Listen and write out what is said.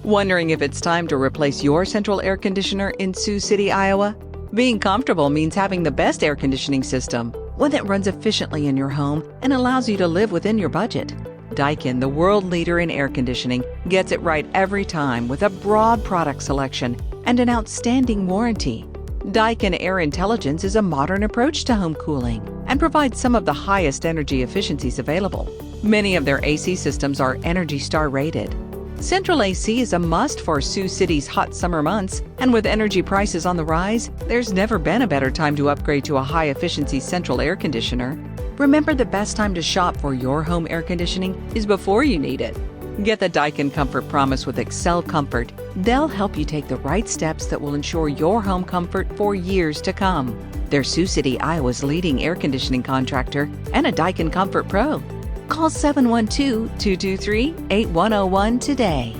Wondering if it's time to replace your central air conditioner in Sioux City, Iowa? Being comfortable means having the best air conditioning system, one that runs efficiently in your home and allows you to live within your budget. Daikin, the world leader in air conditioning, gets it right every time with a broad product selection and an outstanding warranty. Daikin Air Intelligence is a modern approach to home cooling and provides some of the highest energy efficiencies available. Many of their AC systems are ENERGY STAR rated. Central AC is a must for Sioux City's hot summer months, and with energy prices on the rise, there's never been a better time to upgrade to a high-efficiency central air conditioner. Remember, the best time to shop for your home air conditioning is before you need it. Get the Daikin Comfort Promise with Excel Comfort. They'll help you take the right steps that will ensure your home comfort for years to come. They're Sioux City, Iowa's leading air conditioning contractor and a Daikin Comfort Pro. Call 712-223-8101 today.